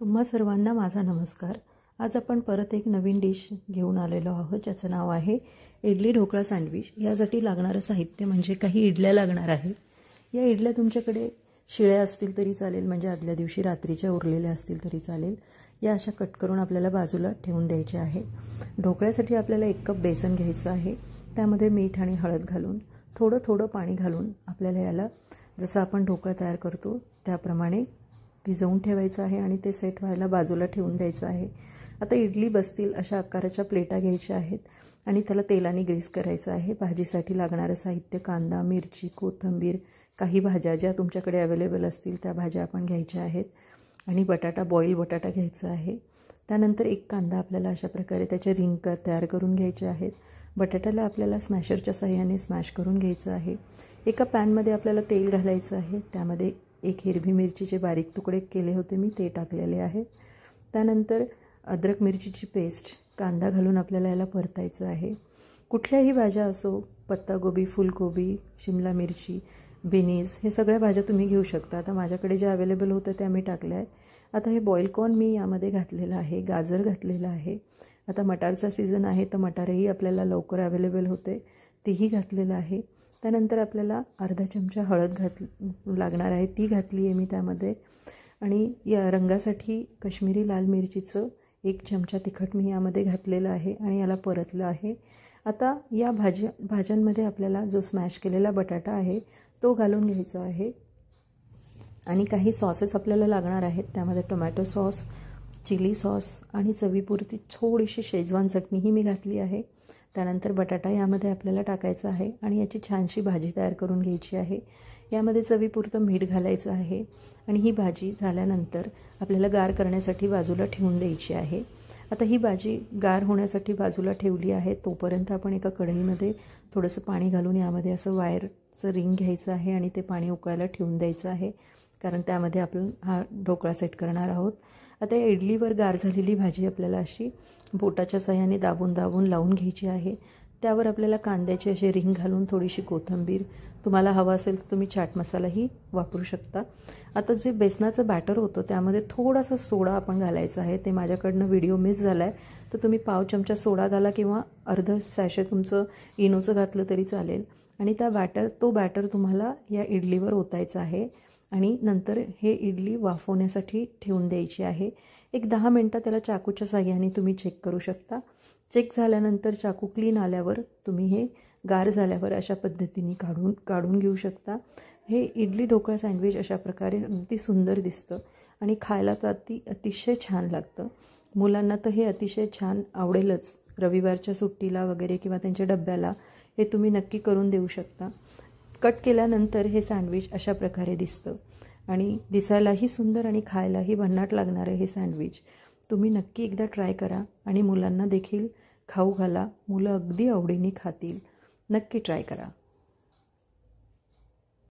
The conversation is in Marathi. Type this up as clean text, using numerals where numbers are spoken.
तुम्हा सर्वांना माझा नमस्कार। आज आपण परत एक नवीन डिश घेऊन आलेलो आहोत ज्याचं नाव आहे इडली ढोकळा सँडविच। यासाठी लागणारं साहित्य म्हणजे काही इडल्या लागणार आहे। या इडल्या तुमच्याकडे शिळ्या असतील तरी चालेल, म्हणजे आदल्या दिवशी रात्रीच्या उरलेल्या असतील तरी चालेल। या अशा कट करून आपल्याला बाजूला ठेवून द्यायचे आहे। ढोकळ्यासाठी आपल्याला 1 कप बेसन घ्यायचं आहे। त्यामध्ये मीठ आणि हळद घालून थोडं थोडं पाणी घालून आपल्याला याला जसं आपण ढोकळा तयार करतो त्याप्रमाणे भिजवून ठेवायचं आहे आणि ते सेट व्हायला बाजूला ठेवून द्यायचं आहे। आता इडली बसतील अशा आकाराच्या प्लेटा घ्यायच्या आहेत आणि त्याला तेलाने ग्रीस करायचं आहे। भाजीसाठी लागणारं साहित्य कांदा, मिरची, कोथिंबीर, काही भाज्या ज्या तुमच्याकडे अवेलेबल असतील त्या भाज्या आपण घ्यायच्या आहेत आणि बटाटा, बॉईल बटाटा घ्यायचा आहे। त्यानंतर एक कांदा आपल्याला अशा प्रकारे त्याचे रिंग तयार करून घ्यायचे आहेत। बटाट्याला आपल्याला स्मॅशरच्या सहाय्याने स्मॅश करून घ्यायचं आहे। एका पॅनमध्ये आपल्याला तेल घालायचं आहे। त्यामध्ये 1 हिरवी मिरचीचे बारीक तुकडे केले होते मी, ते टाकलेले आहेत। त्यानंतर अद्रक मिरचीची पेस्ट, कांदा घालून आपल्याला याला परतायचं आहे। कुठल्याही भाज्या असो, पत्तागोबी, फुलकोबी, शिमला मिरची, बिनीज, हे सगळ्या भाज्या तुम्ही घेऊ शकता। आता माझ्याकडे ज्या अवेलेबल होत्या त्या मी टाकल्या आहेत। आता हे बॉईल कॉर्न मी यामध्ये घातलेलं आहे, गाजर घातलेलं आहे। आता मटारचा सीझन आहे तर मटारही आपल्याला लवकर अवेलेबल होते, तेही घातलेलं आहे। त्यानंतर आपल्याला अर्धा चमचा हळद लागणार आहे, ती घातली आहे मी त्यामध्ये। आणि या रंगासाठी काश्मीरी लाल मिरचीचं 1 चमचा तिखट मी यामध्ये घातलेलं आहे आणि याला परतलं आहे। आता या भाज्यांमध्ये आपल्याला जो स्मॅश केलेला बटाटा आहे तो घालून घ्यायचा आहे आणि काही सॉसेस आपल्याला लागणार आहेत। त्यामध्ये टोमॅटो सॉस, चिली सॉस आणि चवीपुरती थोडीशी शेजवान चटणीही मी घातली आहे। त्यानंतर बटाटा यामध्ये आपल्याला टाकायचा आहे आणि याची छानशी भाजी तयार करून घ्यायची आहे। यामध्ये चवीपुरतं मीठ घालायचं आहे आणि ही भाजी झाल्यानंतर आपल्याला गार करण्यासाठी बाजूला ठेवून द्यायची आहे। आता ही भाजी गार होण्यासाठी बाजूला ठेवली आहे, तोपर्यंत आपण एका कढईमध्ये थोडंसं पाणी घालून यामध्ये असं वायरचं रिंग घ्यायचं आहे आणि ते पाणी उकळायला ठेवून द्यायचं आहे, कारण त्यामध्ये आपण हा ढोकळा सेट करणार आहोत। आता या इडलीवर गार झालेली भाजी आपल्याला अशी बोटाच्या सहाय्याने दाबून दाबून लावून घ्यायची आहे। त्यावर आपल्याला कांद्याचे असे रिंग घालून थोडीशी कोथिंबीर, तुम्हाला हवा असेल तर तुम्ही चाट मसालाही वापरू शकता। आता जे बेसनाचं बॅटर होतं त्यामध्ये थोडासा सोडा आपण घालायचा आहे। ते माझ्याकडनं व्हिडिओ मिस झाला आहे, तर तुम्ही पाव चमचा सोडा घाला किंवा अर्ध सॅशे तुमचं इनोचं घातलं तरी चालेल। आणि तो बॅटर तुम्हाला या इडलीवर ओतायचा आहे आणि नंतर हे इडली वाफवण्यासाठी ठेवून द्यायची आहे। 10 मिनटं त्याला चाकूच्या साहाय्याने तुम्ही चेक करू शकता। चेक झाल्यानंतर चाकू क्लीन आल्यावर तुम्ही हे गार झाल्यावर अशा पद्धतीने काढून घेऊ शकता। हे इडली ढोकळा सँडविच अशा प्रकारे अगदी सुंदर दिसतं आणि खायला तर अतिशय छान लागतं। मुलांना तर हे अतिशय छान आवडेलच। रविवारच्या सुट्टीला वगैरे किंवा त्यांच्या डब्याला हे तुम्ही नक्की करून देऊ शकता। कट केल्यानंतर हे सँडविच अशा प्रकारे दिसतं आणि दिसायलाही सुंदर आणि खायलाही भन्नाट लागणारं हे सँडविच तुम्ही नक्की एकदा ट्राय करा आणि मुलांना देखील खाऊ घाला। मुलं अगदी आवडीने खातील। नक्की ट्राय करा।